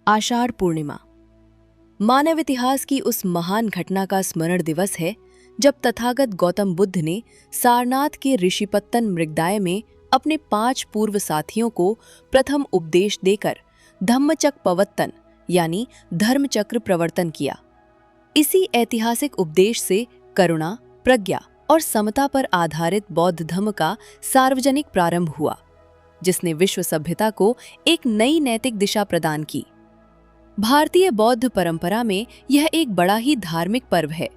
आषाढ़ पूर्णिमा मानव इतिहास की उस महान घटना का स्मरण दिवस है जब तथागत गौतम बुद्ध ने सारनाथ के ऋषिपत्तन मृगदाय में अपने 5 पूर्व साथियों को प्रथम उपदेश देकर धम्मचक्र प्रवर्तन यानी धर्मचक्र प्रवर्तन किया। इसी ऐतिहासिक उपदेश से करुणा, प्रज्ञा और समता पर आधारित बौद्ध धर्म का सार्वजनिक प्रारंभ हुआ, जिसने विश्व सभ्यता को एक नई नैतिक दिशा प्रदान की। भारतीय बौद्ध परंपरा में यह एक बड़ा ही धार्मिक पर्व है।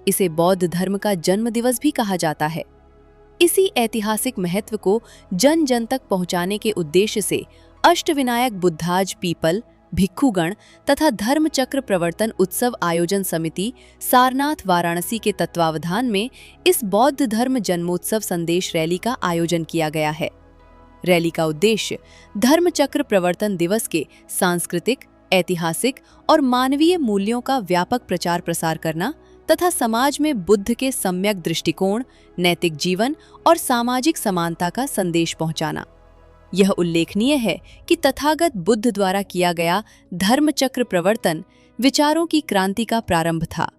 इसे बौद्ध धर्म का जन्म दिवस भी कहा जाता है। इसी ऐतिहासिक महत्व को जन जन तक पहुंचाने के उद्देश्य से अष्टविनायक बुद्धाज पीपल, भिक्षुगण तथा धर्मचक्र प्रवर्तन उत्सव आयोजन समिति सारनाथ वाराणसी के तत्वावधान में इस बौद्ध धर्म जन्मोत्सव संदेश रैली का आयोजन किया गया है। रैली का उद्देश्य धर्मचक्र प्रवर्तन दिवस के सांस्कृतिक, ऐतिहासिक और मानवीय मूल्यों का व्यापक प्रचार प्रसार करना तथा समाज में बुद्ध के सम्यक दृष्टिकोण, नैतिक जीवन और सामाजिक समानता का संदेश पहुंचाना। यह उल्लेखनीय है कि तथागत बुद्ध द्वारा किया गया धर्मचक्र प्रवर्तन विचारों की क्रांति का प्रारंभ था।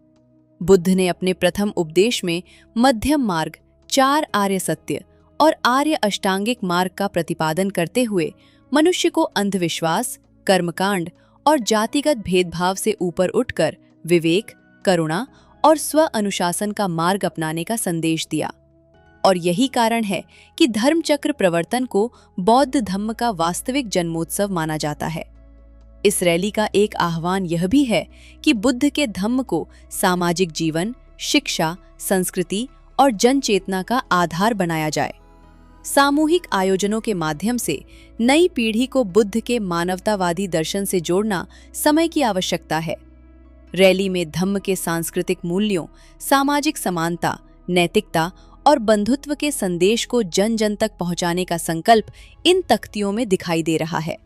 बुद्ध ने अपने प्रथम उपदेश में मध्यम मार्ग, 4 आर्य सत्य और आर्य अष्टांगिक मार्ग का प्रतिपादन करते हुए मनुष्य को अंधविश्वास, कर्मकांड और जातिगत भेदभाव से ऊपर उठकर विवेक, करुणा और स्व अनुशासन का मार्ग अपनाने का संदेश दिया। और यही कारण है कि धर्मचक्र प्रवर्तन को बौद्ध धम्म का वास्तविक जन्मोत्सव माना जाता है। इस रैली का एक आह्वान यह भी है कि बुद्ध के धम्म को सामाजिक जीवन, शिक्षा, संस्कृति और जन चेतना का आधार बनाया जाए। सामूहिक आयोजनों के माध्यम से नई पीढ़ी को बुद्ध के मानवतावादी दर्शन से जोड़ना समय की आवश्यकता है। रैली में धम्म के सांस्कृतिक मूल्यों, सामाजिक समानता, नैतिकता और बंधुत्व के संदेश को जन जन तक पहुंचाने का संकल्प इन तख्तियों में दिखाई दे रहा है।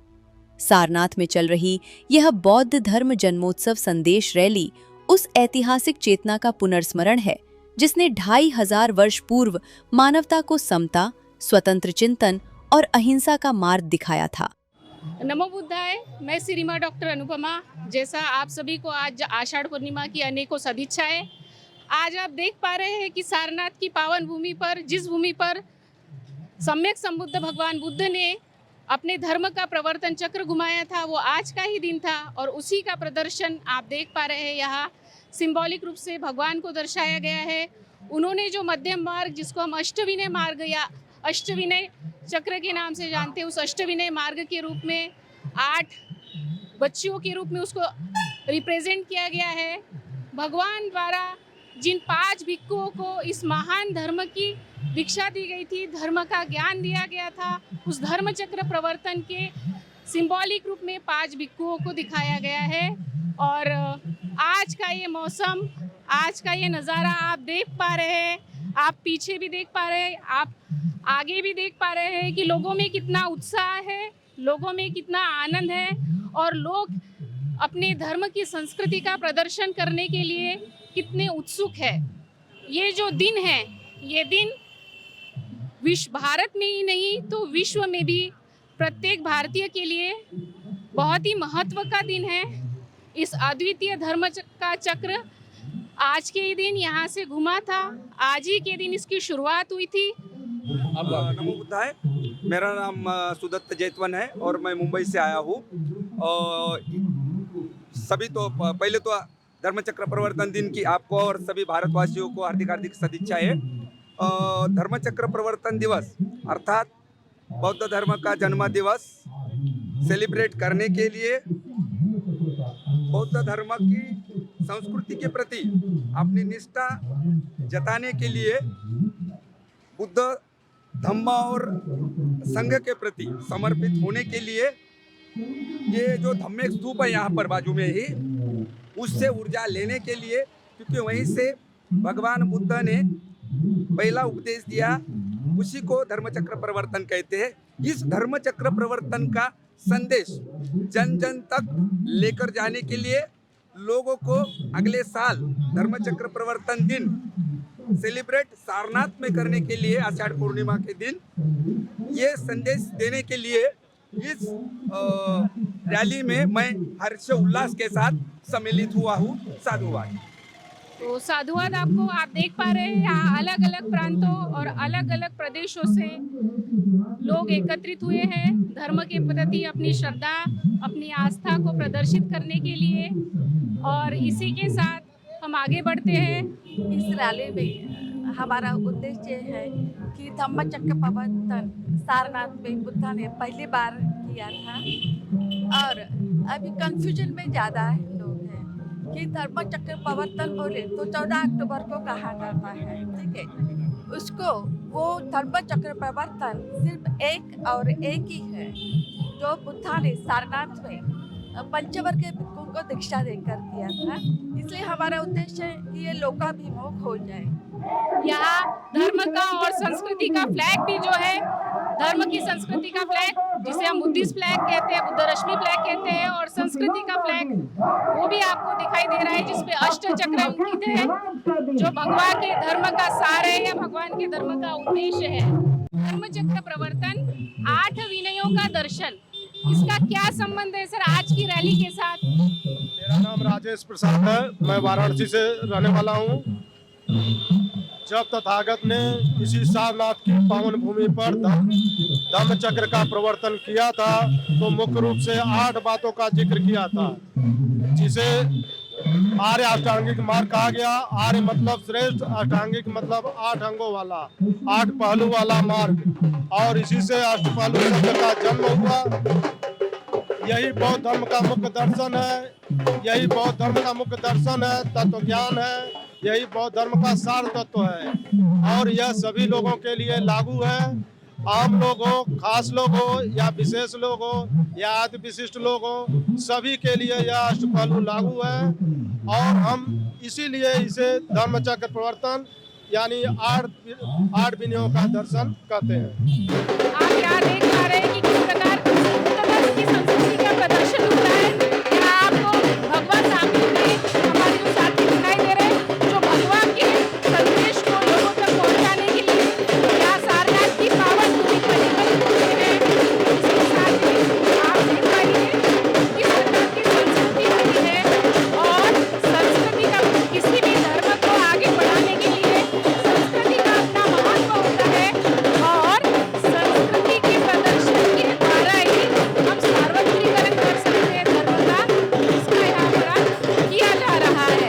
सारनाथ में चल रही यह बौद्ध धर्म जन्मोत्सव संदेश रैली उस ऐतिहासिक चेतना का पुनर्स्मरण है जिसने 2500 वर्ष पूर्व मानवता को समता, स्वतंत्र चिंतन और अहिंसा का मार्ग दिखाया था। नमो बुद्धाय। मैं श्रीमा डॉक्टर अनुपमा। जैसा आप सभी को आज आषाढ़ पूर्णिमा की अनेकों सदिच्छाएं। आज आप देख पा रहे हैं कि सारनाथ की पावन भूमि पर, जिस भूमि पर सम्यक संबुद्ध भगवान बुद्ध ने अपने धर्म का प्रवर्तन चक्र घुमाया था, वो आज का ही दिन था और उसी का प्रदर्शन आप देख पा रहे हैं। यहाँ सिंबॉलिक रूप से भगवान को दर्शाया गया है। उन्होंने जो मध्यम मार्ग, जिसको हम अष्टविनय मार्ग या अष्टविनय चक्र के नाम से जानते हैं, उस अष्टविनय मार्ग के रूप में 8 बच्चियों के रूप में उसको रिप्रेजेंट किया गया है। भगवान द्वारा जिन 5 भिक्षुओं को इस महान धर्म की दीक्षा दी गई थी, धर्म का ज्ञान दिया गया था, उस धर्मचक्र प्रवर्तन के सिंबॉलिक रूप में 5 भिक्षुओं को दिखाया गया है। और आज का ये मौसम, आज का ये नज़ारा आप देख पा रहे हैं, आप पीछे भी देख पा रहे हैं, आप आगे भी देख पा रहे हैं कि लोगों में कितना उत्साह है, लोगों में कितना आनंद है और लोग अपने धर्म की संस्कृति का प्रदर्शन करने के लिए कितने उत्सुक है। ये जो दिन है, ये दिन भारत में ही नहीं तो विश्व में भी प्रत्येक भारतीय के लिए बहुत ही महत्व का दिन है। इस अद्वितीय धर्म का चक्र आज के ही दिन यहाँ से घुमा था, आज ही के दिन इसकी शुरुआत हुई थी। नमो बुद्धाय। मेरा नाम सुदत्त जैतवन है और मैं मुंबई से आया हूँ। सभी तो पहले तो धर्मचक्र प्रवर्तन दिन की आपको और सभी भारतवासियों को हार्दिक हार्दिक सदिच्छाएं। धर्मचक्र प्रवर्तन दिवस अर्थात बौद्ध धर्म का जन्म दिवस सेलिब्रेट करने के लिए बौद्ध धर्म की संस्कृति के प्रति अपनी निष्ठा जताने के लिए, बुद्ध धम्म और संघ के प्रति समर्पित होने के लिए ये जो धम्मेक स्तूप है यहाँ पर बाजू में ही, उससे ऊर्जा लेने के लिए, क्योंकि वहीं से भगवान बुद्ध ने पहला उपदेश दिया, उसी को धर्मचक्र प्रवर्तन कहते हैं। इस धर्मचक्र प्रवर्तन का संदेश जन जन तक लेकर जाने के लिए लोगों को अगले साल धर्मचक्र प्रवर्तन दिन सेलिब्रेट सारनाथ में करने के लिए आषाढ़ पूर्णिमा के दिन ये संदेश देने के लिए इस रैली में मैं हर्ष उल्लास के साथ सम्मिलित हुआ हूँ। साधुवाद। तो साधुवाद आपको। आप देख पा रहे हैं यहाँ अलग अलग प्रांतों और अलग अलग प्रदेशों से लोग एकत्रित हुए हैं धर्म के प्रति अपनी श्रद्धा, अपनी आस्था को प्रदर्शित करने के लिए। और इसी के साथ हम आगे बढ़ते हैं। इस रैली में हमारा उद्देश्य है कि धम्मचक्र प्रवर्तन सारनाथ में बुद्धा ने पहली बार किया था। और अभी कंफ्यूजन में ज़्यादा लोग हैं कि धर्मचक्र प्रवर्तन बोले तो 14 अक्टूबर को कहा जाता है, ठीक है। उसको वो धर्मचक्र प्रवर्तन सिर्फ एक और एक ही है जो बुद्धा ने सारनाथ में पंचवर्ग के भिक्षुओं को दीक्षा देकर किया था। इसलिए हमारा उद्देश्य है कि ये लोकाभिमुख हो जाए। यहाँ धर्म का और संस्कृति का फ्लैग भी जो है, धर्म की संस्कृति का फ्लैग जिसे हम बुद्धिस्ट फ्लैग कहते हैं, बुद्ध रश्मि फ्लैग कहते हैं, और संस्कृति का फ्लैग वो भी आपको दिखाई दे रहा है जिसपे अष्ट चक्र अंकित है, जो भगवान के धर्म का सार है या भगवान के धर्म का उद्देश्य है। धर्म चक्र प्रवर्तन 8 विनयों का दर्शन, इसका क्या संबंध है सर आज की रैली के साथ? मेरा नाम राजेश प्रसाद है, मैं वाराणसी से रहने वाला हूँ। जब तथागत ने इसी सारनाथ की पावन भूमि पर धम्म चक्र का प्रवर्तन किया था तो मुख्य रूप से 8 बातों का जिक्र किया था, जिसे आर्य अष्टांगिक मार्ग कहा गया। आर्य मतलब श्रेष्ठ, अष्टांगिक मतलब 8 अंगों वाला, 8 पहलू वाला मार्ग। और इसी से अष्टपहलु शब्द का जन्म हुआ। यही बौद्ध धर्म का मुख्य दर्शन है, यही बौद्ध धर्म का मुख्य दर्शन है, तत्व ज्ञान है, यही बौद्ध धर्म का सार तत्व है। और यह सभी लोगों के लिए लागू है। आम लोग हो, खास लोग हो या विशेष लोग हो या अति विशिष्ट लोग हो, सभी के लिए यह अष्टपहलु लागू है। और हम इसीलिए इसे धर्मचक्र प्रवर्तन यानी 8 विनयों का दर्शन कहते हैं। आप यहाँ देख पा रहे हैं कि किस प्रकार बुद्ध धर्म की संस्कृति का प्रदर्शन हो रहा है। यहाँ आपको भगवान सामने में हमारे जो साथी दिखाई दे रहे हैं, जो भगवान के संदेश को लोगों तक पहुँचाने के लिए यहाँ सारनाथ की पावन भूमि पर एकत्रित हुए हैं। इसके साथ ही आप देख पाएंगे किस प्रकार की संस्कृति होती है, और संस्कृति का किसी भी धर्म को आगे बढ़ाने के लिए संस्कृति का अपना महत्व होता है। और संस्कृति के प्रदर्शन के द्वारा ही हम सार्वत्रिकरण कर सकते हैं धर्म का, इसका यहाँ पर किया जा रहा है।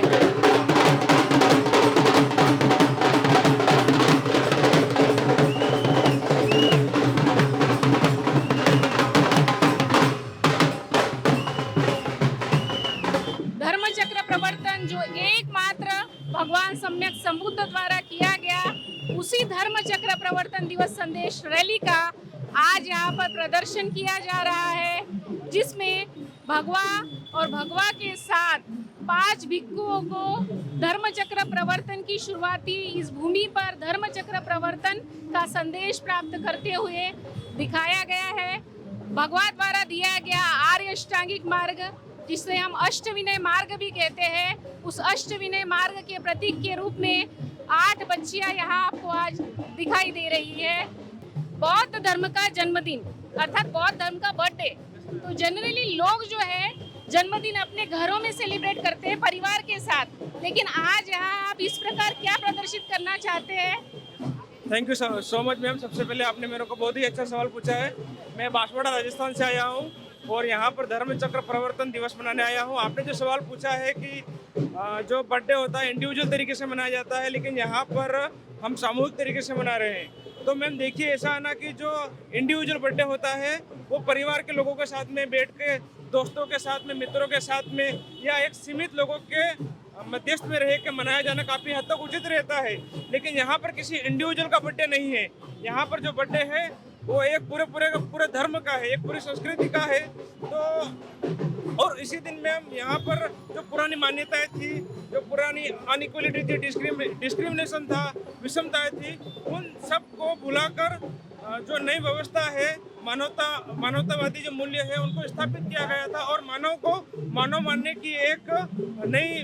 धर्मचक्र प्रवर्तन जो एकमात्र भगवान सम्यक संबुद्ध द्वारा किया गया, उसी धर्मचक्र प्रवर्तन दिवस संदेश रैली का आज यहाँ पर प्रदर्शन किया जा रहा है, जिसमें भगवा और भगवा के साथ 5 भिक्षुओं को धर्मचक्र प्रवर्तन की शुरुआती इस भूमि पर धर्मचक्र प्रवर्तन का संदेश प्राप्त करते हुए दिखाया गया है। भगवा द्वारा दिया गया आर्य अष्टांगिक मार्ग, जिसे हम अष्टविनय मार्ग भी कहते हैं, उस अष्टविनय मार्ग के प्रतीक के रूप में 8 बच्चियां यहाँ आपको आज दिखाई दे रही है। बौद्ध धर्म का जन्मदिन अर्थात बौद्ध धर्म का बर्थडे, तो जनरली लोग जो है जन्मदिन अपने घरों में सेलिब्रेट करते हैं परिवार के साथ, लेकिन आज यहाँ आप इस प्रकार क्या प्रदर्शित करना चाहते हैं? Thank you so much ma'am. सबसे पहले आपने मेरे को बहुत ही अच्छा सवाल पूछा है। मैं बांसवाड़ा राजस्थान से आया हूँ और यहाँ पर धर्मचक्र प्रवर्तन दिवस मनाने आया हूँ। आपने जो सवाल पूछा है कि जो बर्थडे होता है इंडिविजुअल तरीके से मनाया जाता है, लेकिन यहाँ पर हम सामूहिक तरीके से मना रहे हैं। तो मैम देखिए, ऐसा है ना कि जो इंडिविजुअल बर्थडे होता है वो परिवार के लोगों के साथ में बैठ के, दोस्तों के साथ में, मित्रों के साथ में, या एक सीमित लोगों के मध्यस्थ में रह के मनाया जाना काफ़ी हद तक उचित रहता है। लेकिन यहाँ पर किसी इंडिविजुअल का बर्थडे नहीं है। यहाँ पर जो बर्थडे है वो एक पूरे धर्म का है, एक पूरी संस्कृति का है। तो और इसी दिन में हम यहाँ पर जो पुरानी मान्यताएं थी, जो पुरानी अनइक्वलिटी थी, डिस्क्रिमिनेशन था, विषमताएं थी, उन सब को भुलाकर जो नई व्यवस्था है, मानवतावादी जो मूल्य है उनको स्थापित किया गया था और मानव को मानव मानने की एक नई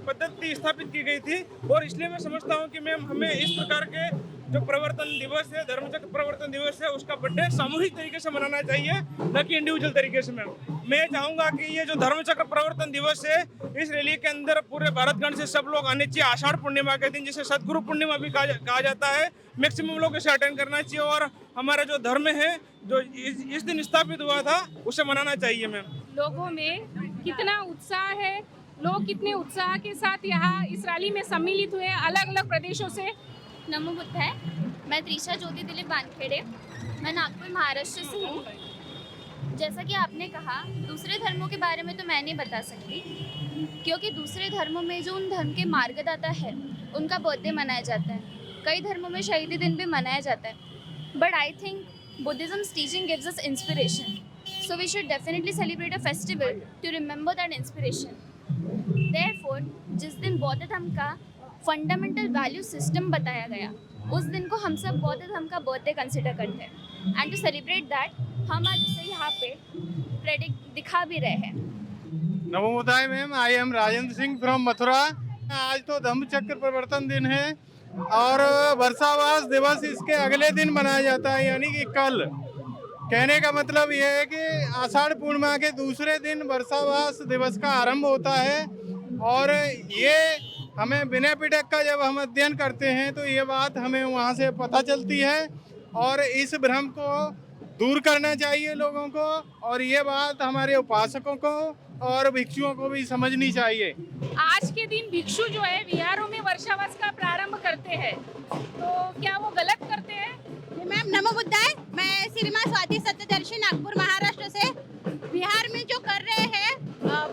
पद्धति स्थापित की गई थी। और इसलिए मैं समझता हूँ कि मैम हमें इस प्रकार के जो प्रवर्तन दिवस है, धर्मचक्र प्रवर्तन दिवस है, उसका बर्थडे सामूहिक तरीके से मनाना चाहिए, न कि इंडिविजुअल तरीके से। मैं चाहूंगा कि ये जो धर्मचक्र प्रवर्तन दिवस है, इस रैली के अंदर पूरे भारतखंड से सब लोग आने चाहिए। आषाढ़ पूर्णिमा के दिन, जिसे सदगुरु पूर्णिमा भी कहा जाता है, मैक्सिमम लोग इसे अटेंड करना चाहिए और हमारा जो धर्म है जो इस दिन स्थापित हुआ था उसे मनाना चाहिए। मैम, लोगों में कितना उत्साह है, लोग कितने उत्साह के साथ यहाँ इस रैली में सम्मिलित हुए अलग अलग प्रदेशों से। नमो बुद्धाय। मैं त्रिशा ज्योति दिलीप बानखेड़े, मैं नागपुर महाराष्ट्र से हूँ। जैसा कि आपने कहा, दूसरे धर्मों के बारे में तो मैं नहीं बता सकती, क्योंकि दूसरे धर्मों में जो उन धर्म के मार्गदाता है उनका बर्थडे मनाया जाता है। कई धर्मों में शहीदी दिन भी मनाया जाता है, but I think Buddhism's teaching gives us inspiration, so we should definitely celebrate a festival to remember that inspiration. Therefore, जिस दिन बौद्ध धर्म का फंडामेंटल वैल्यू सिस्टम बताया गया, उस दिन को हम सब बौद्ध धर्म का बर्थडे कंसिडर करते हैं, एंड टू सेलिब्रेट दैट हम आज उसे यहाँ पे प्रेडिक्ट दिखा भी रहे हैं। नमो बुद्धाय ma'am, I am Rajendra Singh from Mathura. आज तो धम्मचक्र प्रवर्तन दिन है और वर्षावास दिवस इसके अगले दिन मनाया जाता है, यानी कि कल। कहने का मतलब यह है कि आषाढ़ पूर्णिमा के दूसरे दिन वर्षावास दिवस का आरंभ होता है और ये हमें विनय पिटक का जब हम अध्ययन करते हैं तो ये बात हमें वहाँ से पता चलती है और इस भ्रम को दूर करना चाहिए लोगों को, और ये बात हमारे उपासकों को और भिक्षुओं को भी समझनी चाहिए। आज के दिन भिक्षु जो है विहारों में वर्षावास का प्रारंभ करते हैं, तो क्या वो गलत करते हैं? मैम नमो बुद्धाय। मैं श्रीमान स्वाति सत्यदर्शी नागपुर महाराष्ट्र से। बिहार में जो कर रहे हैं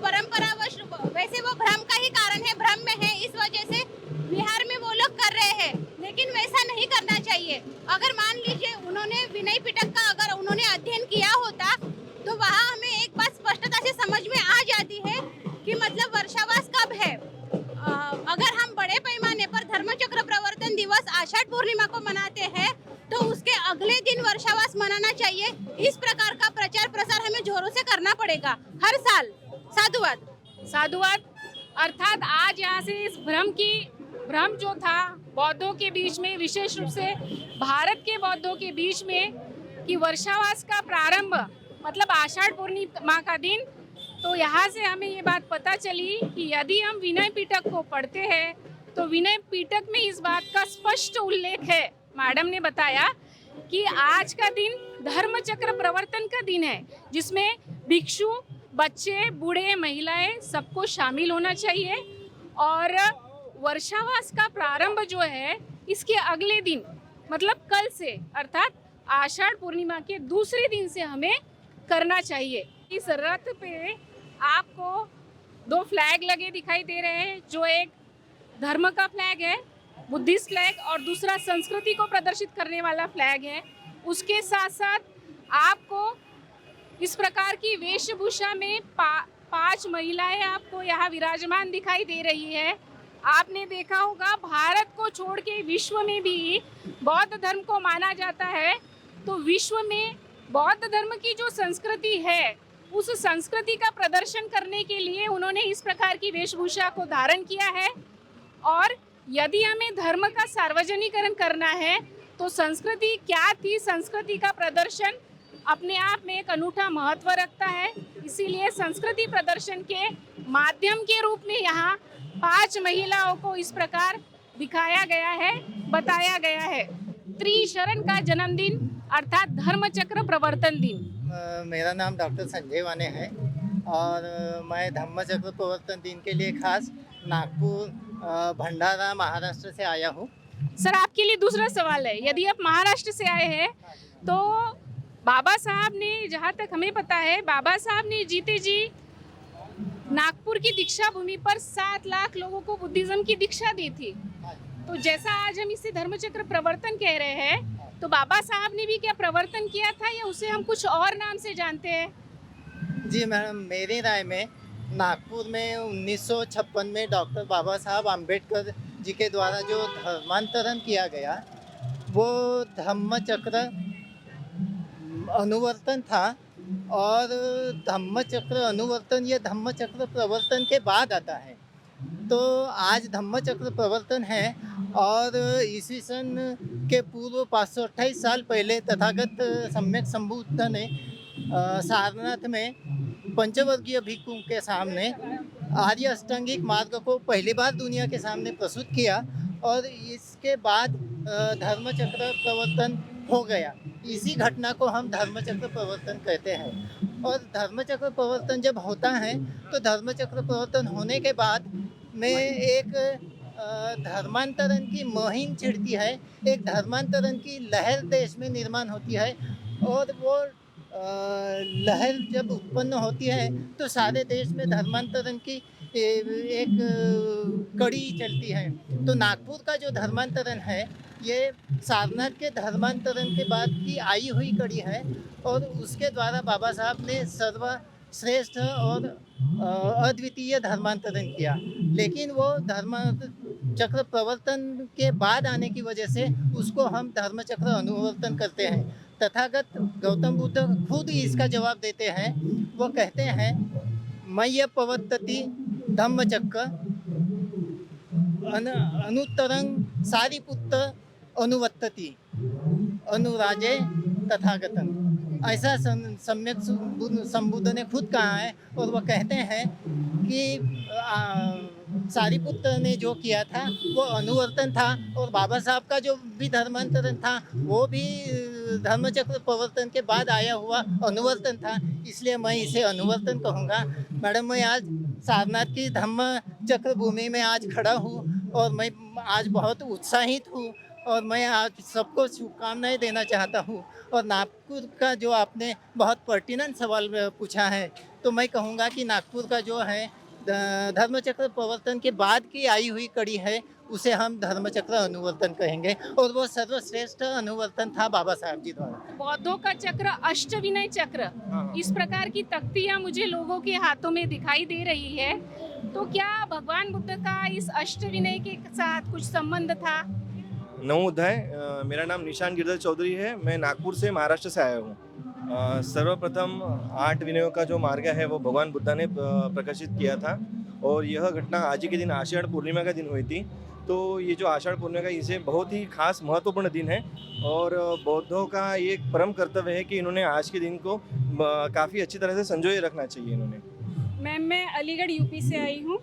परंपरावश, वैसे वो भ्रम का ही कारण है, भ्रम में है, इस वजह से बिहार में वो लोग कर रहे हैं, लेकिन वैसा नहीं करना चाहिए। अगर मान लीजिए उन्होंने विनय पिटक का अगर उन्होंने अध्ययन किया होता तो वहाँ हमें एक बात स्पष्टता से समझ में आ जाती है कि मतलब वर्षावास कब है। अगर हम बड़े पैमाने पर धर्मचक्र प्रवर्तन दिवस आषाढ़ पूर्णिमा को मनाते हैं तो उसके अगले दिन वर्षावास मनाना चाहिए। इस प्रकार का प्रचार प्रसार हमें जोरों से करना पड़ेगा हर साल। साधुवाद। साधुवाद। अर्थात आज यहाँ से इस भ्रम जो था बौद्धों के बीच में, विशेष रूप से भारत के बौद्धों के बीच में, कि वर्षावास का प्रारंभ मतलब आषाढ़ पूर्णिमा का दिन, तो यहाँ से हमें ये बात पता चली कि यदि हम विनय पिटक को पढ़ते हैं तो विनय पिटक में इस बात का स्पष्ट उल्लेख है। मैडम ने बताया कि आज का दिन धर्मचक्र प्रवर्तन का दिन है, जिसमें भिक्षु, बच्चे, बूढ़े, महिलाएं सबको शामिल होना चाहिए, और वर्षावास का प्रारंभ जो है इसके अगले दिन मतलब कल से, अर्थात आषाढ़ पूर्णिमा के दूसरे दिन से हमें करना चाहिए। इस रथ पे आपको 2 फ्लैग लगे दिखाई दे रहे हैं, जो एक धर्म का फ्लैग है, बुद्धिस्ट फ्लैग, और दूसरा संस्कृति को प्रदर्शित करने वाला फ्लैग है। उसके साथ साथ आपको इस प्रकार की वेशभूषा में 5 महिलाएं आपको यहाँ विराजमान दिखाई दे रही है। आपने देखा होगा भारत को छोड़ के विश्व में भी बौद्ध धर्म को माना जाता है, तो विश्व में बौद्ध धर्म की जो संस्कृति है उस संस्कृति का प्रदर्शन करने के लिए उन्होंने इस प्रकार की वेशभूषा को धारण किया है। और यदि हमें धर्म का सार्वजनिकरण करना है तो संस्कृति क्या थी, संस्कृति का प्रदर्शन अपने आप में एक अनूठा महत्व रखता है। इसीलिए संस्कृति प्रदर्शन के माध्यम के रूप में यहाँ 5 महिलाओं को इस प्रकार दिखाया गया है, बताया गया है। त्रिशरण का जन्मदिन अर्थात धर्मचक्र प्रवर्तन दिन। मेरा नाम डॉक्टर संजय वाने है और मैं धम्मचक्र प्रवर्तन दिन के लिए खास नागपुर भंडारा महाराष्ट्र से आया हूँ। सर, आपके लिए दूसरा सवाल है, यदि आप महाराष्ट्र से आए हैं तो बाबा साहब ने, जहाँ तक हमें पता है, बाबा साहब ने जीते जी नागपुर की दीक्षा भूमि पर 7 लाख लोगों को बुद्धिज्म की दीक्षा दी थी। तो जैसा आज हम इसे धर्मचक्र प्रवर्तन कह रहे हैं, तो बाबा साहब ने भी क्या प्रवर्तन किया था या उसे हम कुछ और नाम से जानते हैं? जी मैडम, मेरी राय में नागपुर में 1956 में डॉक्टर बाबा साहब आम्बेडकर जी के द्वारा जो धर्मांतरण किया गया वो धम्मचक्र अनुवर्तन था, और धम्मचक्र अनुवर्तन या धम्मचक्र प्रवर्तन के बाद आता है। तो आज धम्मचक्र प्रवर्तन है और ईस्वी सन के पूर्व 528 साल पहले तथागत सम्यक संबुद्ध ने सारनाथ में पंचवर्गीय भिक्षुओं के सामने आर्य अष्टांगिक मार्ग को पहली बार दुनिया के सामने प्रस्तुत किया और इसके बाद धर्मचक्र प्रवर्तन हो गया। इसी घटना को हम धर्मचक्र प्रवर्तन कहते हैं। और धर्मचक्र प्रवर्तन जब होता है तो धर्मचक्र प्रवर्तन होने के बाद में एक धर्मांतरण की मुहिम छिड़ती है, एक धर्मांतरण की लहर देश में निर्माण होती है और वो लहर जब उत्पन्न होती है तो सारे देश में धर्मांतरण की एक कड़ी चलती है। तो नागपुर का जो धर्मांतरण है ये सारनाथ के धर्मांतरण के बाद की आई हुई कड़ी है और उसके द्वारा बाबा साहब ने सर्वश्रेष्ठ और अद्वितीय धर्मांतरण किया। लेकिन वो धर्म चक्र प्रवर्तन के बाद आने की वजह से उसको हम धर्मचक्र अनुवर्तन करते हैं। तथागत गौतम बुद्ध खुद इसका जवाब देते हैं। वो कहते हैं मय्य प्रवर्तति धम्मचक्र अनुत्तरं सारिपुत्र अनुवर्तति अनुराजे तथागतन। ऐसा सम्यक संबुद्ध ने खुद कहा है और वह कहते हैं कि सारिपुत्र ने जो किया था वो अनुवर्तन था और बाबा साहब का जो भी धर्मांतरण था वो भी धर्मचक्र प्रवर्तन के बाद आया हुआ अनुवर्तन था, इसलिए मैं इसे अनुवर्तन कहूँगा। मैडम, मैं आज सारनाथ की धम्म चक्र भूमि में आज खड़ा हूँ और मैं आज बहुत उत्साहित हूँ और मैं आज सबको शुभकामनाएं देना चाहता हूँ। और नागपुर का जो आपने बहुत पर्टिनेंट सवाल पूछा है तो मैं कहूँगा कि नागपुर का जो है धर्मचक्र प्रवर्तन के बाद की आई हुई कड़ी है उसे हम धर्मचक्र अनुवर्तन कहेंगे और वो सर्वश्रेष्ठ अनुवर्तन था बाबा साहब जी द्वारा। बौद्धों का चक्र अष्टविनय चक्र, इस प्रकार की तख्तियां मुझे लोगों के हाथों में दिखाई दे रही है। तो क्या भगवान बुद्ध का इस अष्टविनय के साथ कुछ संबंध था? नमोदय, मेरा नाम निशान गिरधर चौधरी है। मैं नागपुर से, महाराष्ट्र से आया हूँ। सर्वप्रथम 8 विनयों का जो मार्ग है वो भगवान बुद्ध ने प्रकाशित किया था और यह घटना आज ही के दिन आषाढ़ पूर्णिमा का दिन हुई थी। तो ये जो आषाढ़ पूर्णिमा का इसे बहुत ही खास महत्वपूर्ण दिन है और बौद्धों का ये एक परम कर्तव्य है कि इन्होंने आज के दिन को काफ़ी अच्छी तरह से संजोए रखना चाहिए इन्होंने। मैम, मैं अलीगढ़ यूपी से आई हूँ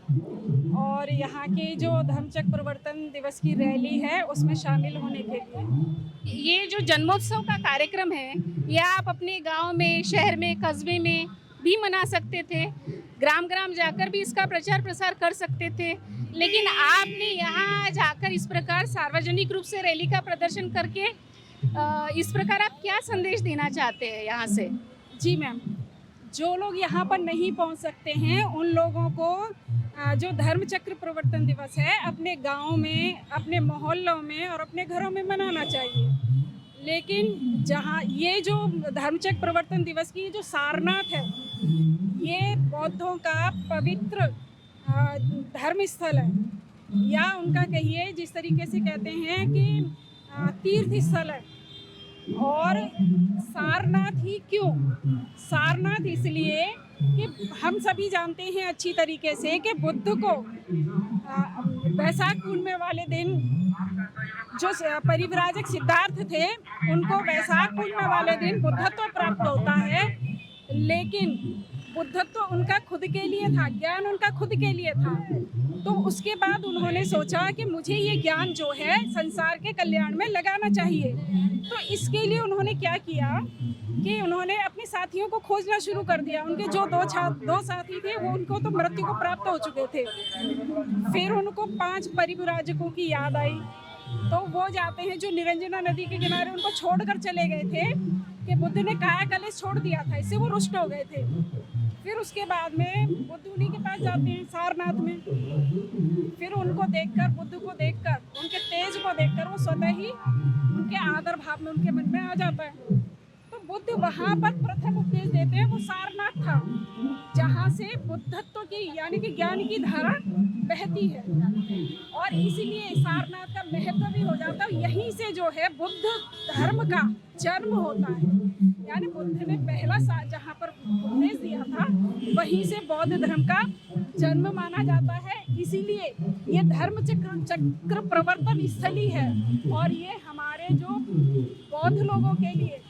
और यहाँ के जो धर्मचक्र प्रवर्तन दिवस की रैली है उसमें शामिल होने के लिए। ये जो जन्मोत्सव का कार्यक्रम है ये आप अपने गांव में, शहर में, कस्बे में भी मना सकते थे, ग्राम ग्राम जाकर भी इसका प्रचार प्रसार कर सकते थे, लेकिन आपने यहाँ जाकर इस प्रकार सार्वजनिक रूप से रैली का प्रदर्शन करके इस प्रकार आप क्या संदेश देना चाहते हैं यहाँ से? जी मैम, जो लोग यहाँ पर नहीं पहुँच सकते हैं उन लोगों को जो धर्मचक्र प्रवर्तन दिवस है अपने गाँव में, अपने मोहल्लों में और अपने घरों में मनाना चाहिए। लेकिन जहाँ ये जो धर्मचक्र प्रवर्तन दिवस की जो सारनाथ है ये बौद्धों का पवित्र धर्म स्थल है, या उनका कहिए जिस तरीके से कहते हैं कि तीर्थ स्थल है। और सारनाथ ही क्यों? सारनाथ इसलिए कि हम सभी जानते हैं अच्छी तरीके से कि बुद्ध को वैशाख पूर्णिमा वाले दिन जो परिव्राजक सिद्धार्थ थे उनको वैशाख पूर्णिमा वाले दिन बुद्धत्व प्राप्त होता है, लेकिन बुद्धत्व उनका खुद के लिए था, ज्ञान उनका खुद के लिए था। तो उसके बाद उन्होंने सोचा कि मुझे ये ज्ञान जो है संसार के कल्याण में लगाना चाहिए। तो इसके लिए उन्होंने क्या किया कि उन्होंने अपने साथियों को खोजना शुरू कर दिया। उनके जो दो साथी थे वो उनको तो मृत्यु को प्राप्त हो चुके थे। फिर उनको 5 परिव्राजकों की याद आई तो वो जाते हैं जो निरंजना नदी के किनारे उनको छोड़कर चले गए थे कि बुद्ध ने काया कलश छोड़ दिया था, इससे वो रुष्ट हो गए थे। फिर उसके बाद में बुद्ध उन्हीं के पास जाते हैं सारनाथ में। फिर उनको देखकर, बुद्ध को देखकर, उनके तेज को देखकर वो स्वतः ही उनके आदर भाव में उनके मन में आ जाता है। तो बुद्ध वहाँ पर प्रथम उपदेश देते हैं वो सारनाथ था जहाँ से बुद्धत्व की यानी कि ज्ञान की धारा बहती है और इसीलिए सारनाथ का महत्व भी हो जाता है। यहीं से जो है बुद्ध धर्म का जन्म होता है, यानी बुद्ध ने पहला जहाँ पर उपदेश दिया था वहीं से बौद्ध धर्म का जन्म माना जाता है। इसीलिए ये धर्म चक्र प्रवर्तन स्थली है और ये हमारे ये जो बौद्ध लोगों के लिए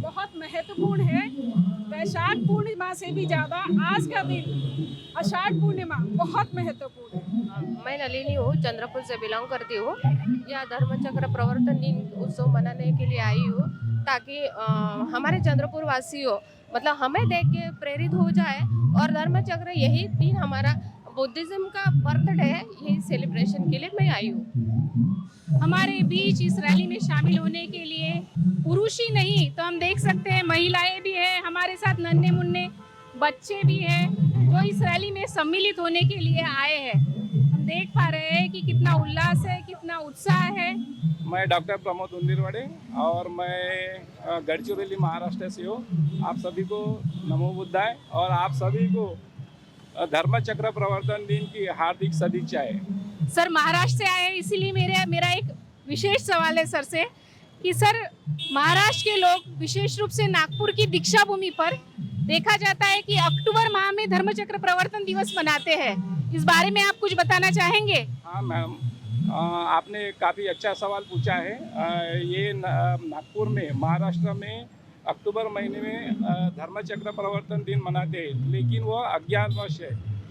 बहुत महत्वपूर्ण है। वैशाख पूर्णिमा से भी ज़्यादा आज का दिन आषाढ़ पूर्णिमा बहुत महत्वपूर्ण है। मैं नलिनी हूँ, चंद्रपुर से बिलोंग करती हूँ। यह धर्मचक्र प्रवर्तन दिन उत्सव मनाने के लिए आई हूँ ताकि हमारे चंद्रपुर वासियों मतलब हमें देख के प्रेरित हो जाए और धर्मचक्र यही दिन हमारा बुद्धिज्म का बर्थडे है, यही सेलिब्रेशन के लिए मैं आई हूँ। हमारे बीच इस रैली में शामिल होने के लिए पुरुष ही नहीं तो हम देख सकते हैं महिलाएं भी हैं, हमारे साथ नन्हे मुन्ने बच्चे भी हैं जो इस रैली में सम्मिलित होने के लिए आए हैं। हम देख पा रहे हैं कि कितना उल्लास है, कितना उत्साह है। मैं डॉक्टर प्रमोद उंदीरवाड़े और मैं गढ़चिरौली महाराष्ट्र से हूँ। आप सभी को नमो बुद्धाय और आप सभी को धर्मचक्र प्रवर्तन दिन की हार्दिक सदिच्छाएं। सर महाराष्ट्र से आए हैं इसीलिए मेरा एक विशेष सवाल है सर से कि सर महाराष्ट्र के लोग विशेष रूप से नागपुर की दीक्षा भूमि पर देखा जाता है कि अक्टूबर माह में धर्मचक्र प्रवर्तन दिवस मनाते हैं। इस बारे में आप कुछ बताना चाहेंगे? हाँ मैम, आपने काफ़ी अच्छा सवाल पूछा है। ये नागपुर में महाराष्ट्र में अक्टूबर महीने में धर्मचक्र प्रवर्तन दिन मनाते हैं, लेकिन वह अज्ञातवश है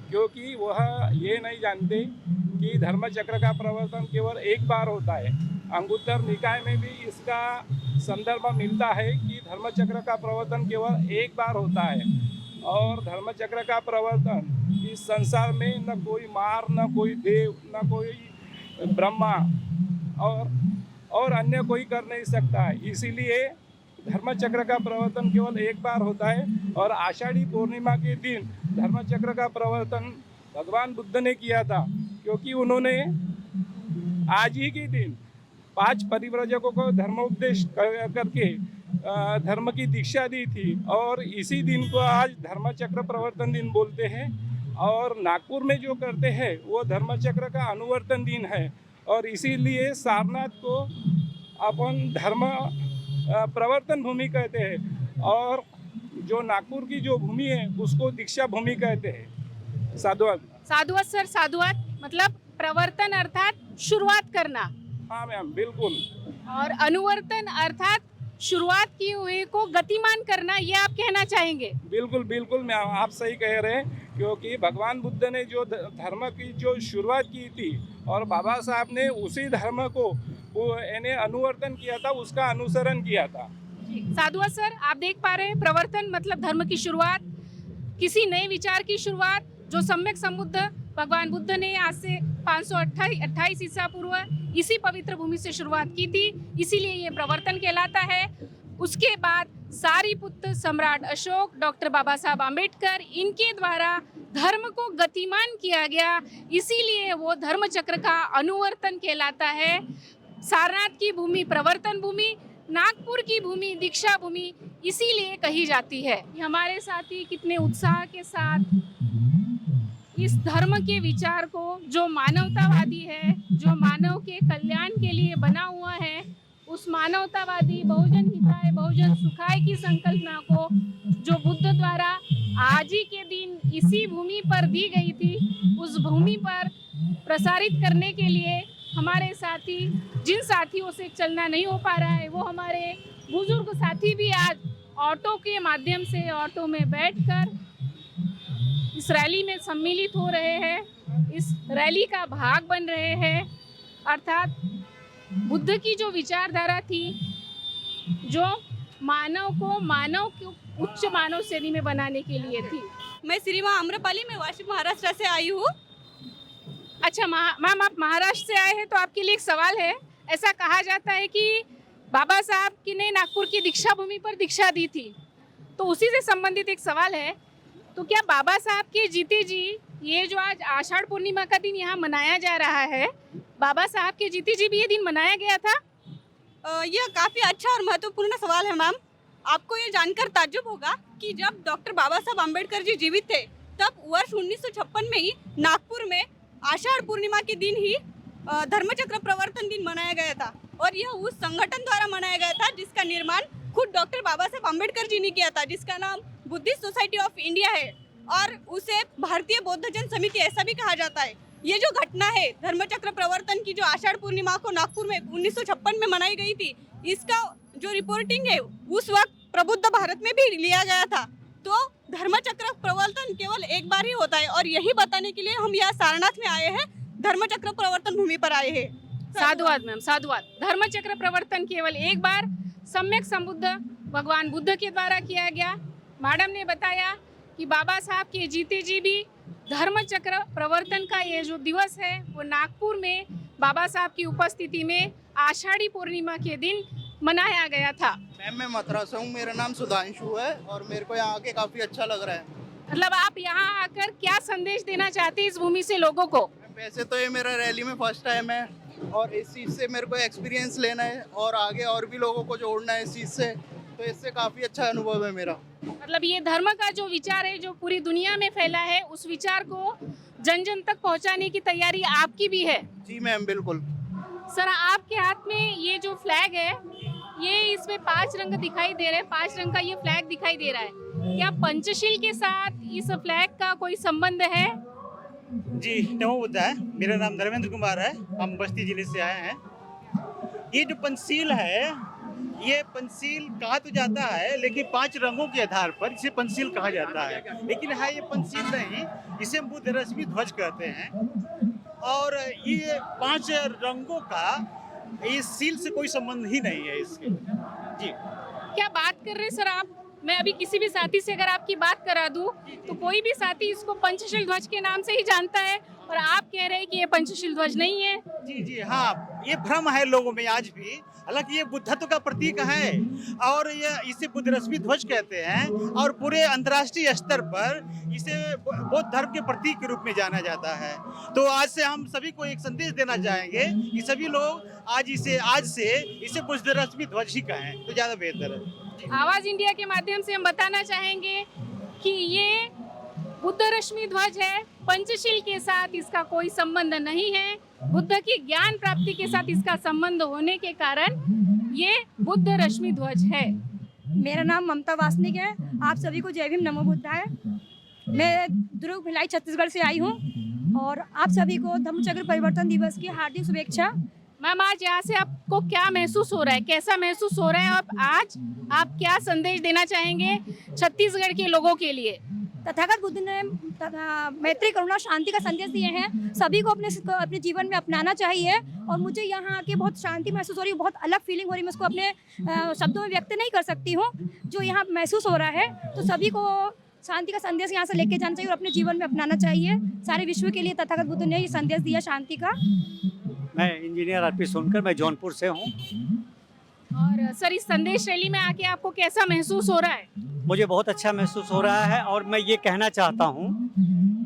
क्योंकि वह ये नहीं जानते कि धर्मचक्र का प्रवर्तन केवल एक बार होता है। अंगुत्तर निकाय में भी इसका संदर्भ मिलता है कि धर्मचक्र का प्रवर्तन केवल एक बार होता है और धर्मचक्र का प्रवर्तन इस संसार में न कोई मार, न कोई देव, न कोई ब्रह्मा और अन्य कोई कर नहीं सकता है। इसीलिए धर्मचक्र का प्रवर्तन केवल एक बार होता है और आषाढ़ी पूर्णिमा के दिन धर्मचक्र का प्रवर्तन भगवान बुद्ध ने किया था क्योंकि उन्होंने आज ही के दिन 5 परिव्रजकों को धर्मोपदेश करके धर्म की दीक्षा दी थी और इसी दिन को आज धर्मचक्र प्रवर्तन दिन बोलते हैं। और नागपुर में जो करते हैं वो धर्मचक्र का अनुवर्तन दिन है और इसीलिए सारनाथ को अपन धर्म प्रवर्तन भूमि कहते हैं और जो नागपुर की जो भूमि है उसको दीक्षा भूमि कहते हैं। साधुवाद। साधुवाद सर, साधुवाद मतलब प्रवर्तन अर्थात शुरुआत करना। हाँ मैम, बिल्कुल। और अनुवर्तन अर्थात शुरुआत की हुई को गतिमान करना, ये आप कहना चाहेंगे? बिल्कुल बिल्कुल मैम, आप सही कह रहे हैं क्योंकि भगवान बुद्ध ने जो धर्म की जो शुरुआत की थी और बाबा साहब ने उसी धर्म को इन्हें अनुवर्तन किया था, उसका अनुसरण किया था। साधुवाद सर, आप देख पा रहे हैं प्रवर्तन मतलब धर्म की शुरुआत, किसी नए विचार की शुरुआत जो सम्यक संबुद्ध भगवान बुद्ध ने आज से 528 ईसा पूर्व इसी पवित्र भूमि से शुरुआत की थी, इसीलिए ये प्रवर्तन कहलाता है। उसके बाद सारीपुत्र सम्राट अशोक, डॉक्टर बाबा साहब आम्बेडकर, इनके द्वारा धर्म को गतिमान किया गया, इसीलिए वो धर्मचक्र का अनुवर्तन कहलाता है। सारनाथ की भूमि प्रवर्तन भूमि, नागपुर की भूमि दीक्षा भूमि इसीलिए कही जाती है। हमारे साथी कितने उत्साह के साथ इस धर्म के विचार को, जो मानवतावादी है, जो मानव के कल्याण के लिए बना हुआ है, उस मानवतावादी बहुजन हिताय बहुजन सुखाय की संकल्पना को जो बुद्ध द्वारा आज ही के दिन इसी भूमि पर दी गई थी, उस भूमि पर प्रसारित करने के लिए हमारे साथी, जिन साथियों से चलना नहीं हो पा रहा है, वो हमारे बुजुर्ग साथी भी आज ऑटो के माध्यम से ऑटो में बैठकर इस रैली में सम्मिलित हो रहे हैं, इस रैली का भाग बन रहे हैं। अर्थात बुद्ध की जो विचारधारा थी, जो मानव को उच्च मानव श्रेणी में बनाने के लिए थी। मैं श्रीमा आम्रपाली, मैं वाशिम महाराष्ट्र से आई हूँ। अच्छा मैम, आप महाराष्ट्र से आए हैं तो आपके लिए एक सवाल है। ऐसा कहा जाता है कि बाबा साहब की ने नागपुर की दीक्षा भूमि पर दीक्षा दी थी, तो उसी से संबंधित एक सवाल है, तो क्या बाबा साहब के जीते जी ये जो आज आषाढ़ पूर्णिमा का दिन यहाँ मनाया जा रहा है, बाबा साहब के जीते जी भी ये दिन मनाया गया था? यह काफ़ी अच्छा और महत्वपूर्ण सवाल है मैम। आपको ये जानकर ताज्जुब होगा कि जब डॉक्टर बाबा साहब आम्बेडकर जी जीवित थे, तब वर्ष 1956 में ही नागपुर में आषाढ़ पूर्णिमा के दिन ही धर्मचक्र प्रवर्तन दिन मनाया गया था और यह उस संगठन द्वारा मनाया गया था जिसका निर्माण खुद डॉक्टर बाबा साहब आम्बेडकर जी ने किया था, जिसका नाम बुद्धिस्ट सोसाइटी ऑफ इंडिया है और उसे भारतीय बौद्ध जन समिति ऐसा भी कहा जाता है। ये जो घटना है धर्मचक्र प्रवर्तन की, जो आषाढ़ पूर्णिमा को नागपुर में 1956 में मनाई गई थी, इसका जो रिपोर्टिंग है उस वक्त प्रबुद्ध भारत में भी लिया गया था। तो धर्मचक्र प्रवर्तन केवल एक बार ही होता है और यही बताने के लिए हम यहाँ सारनाथ में आए हैं, धर्मचक्र प्रवर्तन भूमि पर आए हैं। साधुवाद मैम, साधुवाद। धर्मचक्र प्रवर्तन केवल एक बार सम्यक संबुद्ध भगवान बुद्ध के द्वारा किया गया। मैडम ने बताया कि बाबा साहब के जीते जी भी धर्मचक्र प्रवर्तन का ये जो दिवस है वो नागपुर में बाबा साहब की उपस्थिति में आषाढ़ी पूर्णिमा के दिन मनाया गया था। मैम मैं मथुरा से हूँ, मेरा नाम सुधांशु है और मेरे को यहाँ आके काफ़ी अच्छा लग रहा है। मतलब आप यहाँ आकर क्या संदेश देना चाहते हैं इस भूमि से लोगों को? वैसे तो ये मेरा रैली में फर्स्ट टाइम है और इस चीज़ से मेरे को एक्सपीरियंस लेना है और आगे और भी लोगों को जोड़ना है इस चीज़ से, तो इससे काफ़ी अच्छा अनुभव है मेरा। मतलब ये धर्म का जो विचार है जो पूरी दुनिया में फैला है, उस विचार को जन जन तक पहुंचाने की तैयारी आपकी भी है? जी मैम बिल्कुल। सर आपके हाथ में ये जो फ्लैग है, ये इसमें 5 रंग दिखाई दे रहे हैं, 5 रंग का ये फ्लैग दिखाई दे रहा है, क्या पंचशील के साथ इस फ्लैग का कोई संबंध है? जी नमो बुद्धाय, मेरा नाम धर्मेंद्र कुमार है, हम बस्ती जिले से आए हैं। ये जो पंचशील है, ये पंचशील कहा तो जाता है लेकिन 5 रंगों के आधार पर इसे पंचशील कहा जाता है, लेकिन है ये पंचशील नहीं, इसे बुद्ध रश्मि ध्वज कहते हैं। और ये 5 रंगों का इस सील से कोई संबंध ही नहीं है इसके। जी क्या बात कर रहे हैं सर आप? मैं अभी किसी भी साथी से अगर आपकी बात करा दूं तो कोई भी साथी इसको पंचशील ध्वज के नाम से ही जानता है और आप कह रहे हैं कि ये पंचशील ध्वज नहीं है। जी हाँ, ये भ्रम है लोगों में आज भी, हालांकि ये बुद्धत्व का प्रतीक है और ये इसे बुद्ध रश्मि ध्वज कहते हैं और पूरे अंतर्राष्ट्रीय स्तर पर इसे बौद्ध धर्म के प्रतीक के रूप में जाना जाता है। तो आज से हम सभी को एक संदेश देना चाहेंगे कि सभी लोग आज से इसे बुद्ध रश्मि ध्वज ही कहें तो ज्यादा बेहतर है। आवाज इंडिया के माध्यम से हम बताना चाहेंगे कि ये बुद्ध रश्मि ध्वज है, पंचशील के साथ इसका कोई संबंध नहीं है। बुद्ध की ज्ञान प्राप्ति के साथ इसका संबंध होने के कारण ये बुद्ध रश्मि ध्वज है। मेरा नाम ममता वासनिक है। आप सभी को जय भीम, नमो बुद्धाय। मैं दुर्ग भिलाई छत्तीसगढ़ से आई हूँ और आप सभी को धम्मचक्र परिवर्तन दिवस की हार्दिक शुभेच्छा। मैम आज यहाँ से आपको क्या महसूस हो रहा है, कैसा महसूस हो रहा है? अब आज आप क्या संदेश देना चाहेंगे छत्तीसगढ़ के लोगों के लिए? तथागत बुद्ध ने मैत्री, करुणा, शांति का संदेश दिए हैं, सभी को अपने जीवन में अपनाना चाहिए और मुझे यहाँ आके बहुत शांति महसूस हो रही है, बहुत अलग फीलिंग हो रही है। मैं उसको अपने शब्दों में व्यक्त नहीं कर सकती हूँ जो यहाँ महसूस हो रहा है। तो सभी को शांति का संदेश यहाँ से लेके जाना चाहिए और अपने जीवन में अपनाना चाहिए। सारे विश्व के लिए तथागत बुद्ध ने ये संदेश दिया शांति का। मैं इंजीनियर आरपी सोनकर, मैं जौनपुर से हूँ। और सर इस संदेश रैली में आके आपको कैसा महसूस हो रहा है? मुझे बहुत अच्छा महसूस हो रहा है और मैं ये कहना चाहता हूँ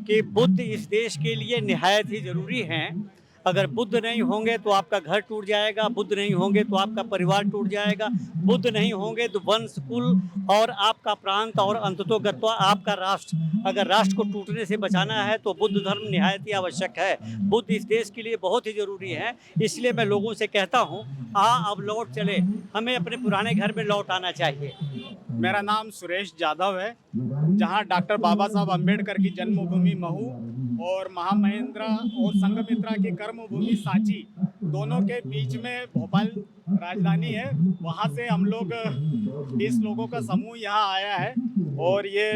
कि बुद्ध इस देश के लिए निहायत ही ज़रूरी हैं। अगर बुद्ध नहीं होंगे तो आपका घर टूट जाएगा, बुद्ध नहीं होंगे तो आपका परिवार टूट जाएगा, बुद्ध नहीं होंगे तो वंश, कुल और आपका प्रांत और अंततोगत्वा आपका राष्ट्र, अगर राष्ट्र को टूटने से बचाना है तो बुद्ध धर्म निहायत ही आवश्यक है। बुद्ध इस देश के लिए बहुत ही ज़रूरी है। इसलिए मैं लोगों से कहता हूँ अब लौट चले, हमें अपने पुराने घर में लौट आना चाहिए। मेरा नाम सुरेश जाधव है, जहाँ डॉक्टर बाबा साहब अम्बेडकर की जन्मभूमि महू और महामहिंद्रा और संघमित्रा की कर्मभूमि सांची, दोनों के बीच में भोपाल राजधानी है। वहाँ से हम लोग 20 लोगों का समूह यहाँ आया है और ये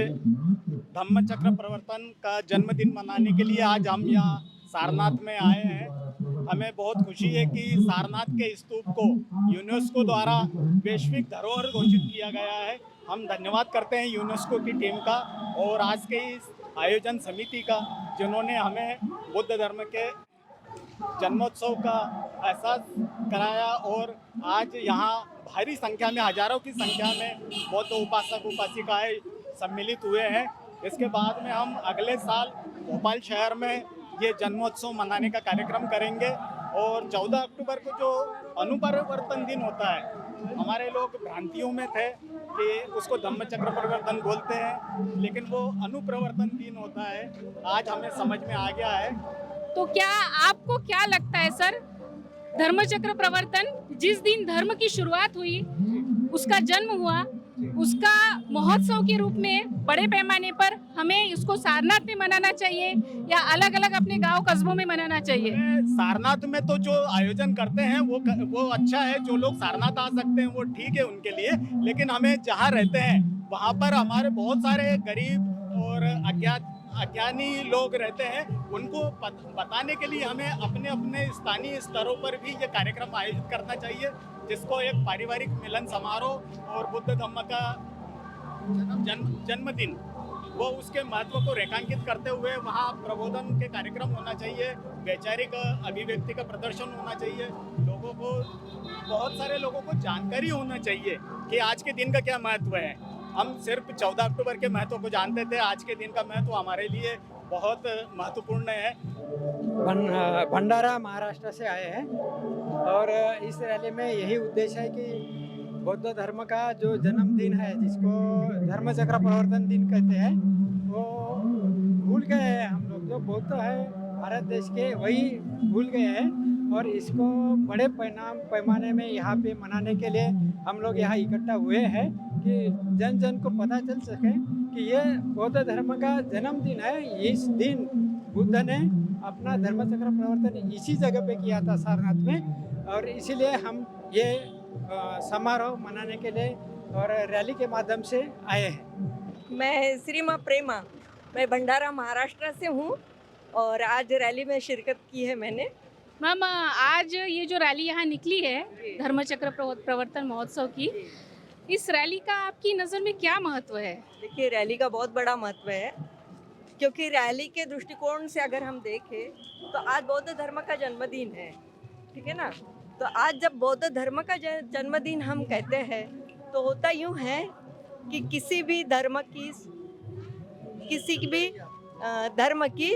धम्मचक्र प्रवर्तन का जन्मदिन मनाने के लिए आज हम यहाँ सारनाथ में आए हैं। हमें बहुत खुशी है कि सारनाथ के स्तूप को यूनेस्को द्वारा वैश्विक धरोहर घोषित किया गया है। हम धन्यवाद करते हैं यूनेस्को की टीम का और आज के इस आयोजन समिति का, जिन्होंने हमें बुद्ध धर्म के जन्मोत्सव का एहसास कराया और आज यहाँ भारी संख्या में, हजारों की संख्या में बौद्ध उपासक उपासिकाएं सम्मिलित हुए हैं। इसके बाद में हम अगले साल भोपाल शहर में ये जन्मोत्सव मनाने का कार्यक्रम करेंगे और 14 अक्टूबर को जो अनुपरिवर्तन दिन होता है, हमारे लोग भ्रांतियों में थे कि उसको धम्मचक्र परिवर्तन बोलते हैं, लेकिन वो अनुप्रवर्तन दिन होता है। आज हमें समझ में आ गया है। तो क्या आपको क्या लगता है सर, धर्मचक्र प्रवर्तन जिस दिन धर्म की शुरुआत हुई, उसका जन्म हुआ, उसका महोत्सव के रूप में बड़े पैमाने पर हमें उसको सारनाथ में मनाना चाहिए या अलग अलग अपने गांव कस्बों में मनाना चाहिए? सारनाथ में तो जो आयोजन करते हैं वो अच्छा है, जो लोग सारनाथ आ सकते हैं वो ठीक है उनके लिए, लेकिन हमें जहाँ रहते हैं वहाँ पर हमारे बहुत सारे गरीब और अज्ञानी लोग रहते हैं, उनको बताने के लिए हमें अपने अपने स्थानीय स्तरों पर भी ये कार्यक्रम आयोजित करना चाहिए, जिसको एक पारिवारिक मिलन समारोह और बुद्ध धम्म का जन्मदिन वो उसके महत्व को रेखांकित करते हुए वहाँ प्रबोधन के कार्यक्रम होना चाहिए, वैचारिक अभिव्यक्ति का प्रदर्शन होना चाहिए, लोगों को बहुत सारे लोगों को जानकारी होना चाहिए कि आज के दिन का क्या महत्व है। हम सिर्फ 14 अक्टूबर के महत्व को जानते थे, आज के दिन का महत्व हमारे लिए बहुत महत्वपूर्ण है। भंडारा महाराष्ट्र से आए हैं और इस रैली में यही उद्देश्य है कि बौद्ध धर्म का जो जन्मदिन है, जिसको धर्म चक्र प्रवर्तन दिन कहते हैं, वो भूल गए हैं हम लोग। जो बौद्ध है भारत देश के, वही भूल गए हैं और इसको बड़े पैमाने में यहाँ पे मनाने के लिए हम लोग यहाँ इकट्ठा हुए हैं कि जन जन को पता चल सके कि ये बौद्ध धर्म का जन्मदिन है। इस दिन बुद्ध ने अपना धर्म चक्र प्रवर्तन इसी जगह पे किया था, सारनाथ में, और इसीलिए हम ये समारोह मनाने के लिए और रैली के माध्यम से आए हैं। मैं श्री माँ प्रेमा, मैं भंडारा महाराष्ट्र से हूँ और आज रैली में शिरकत की है मैंने। मैम, आज ये जो रैली यहाँ निकली है धर्मचक्र प्रवर्तन महोत्सव की, इस रैली का आपकी नज़र में क्या महत्व है? देखिए, रैली का बहुत बड़ा महत्व है, क्योंकि रैली के दृष्टिकोण से अगर हम देखें तो आज बौद्ध धर्म का जन्मदिन है, ठीक है ना। तो आज जब बौद्ध धर्म का जन्मदिन हम कहते हैं तो होता यूँ है कि किसी भी धर्म की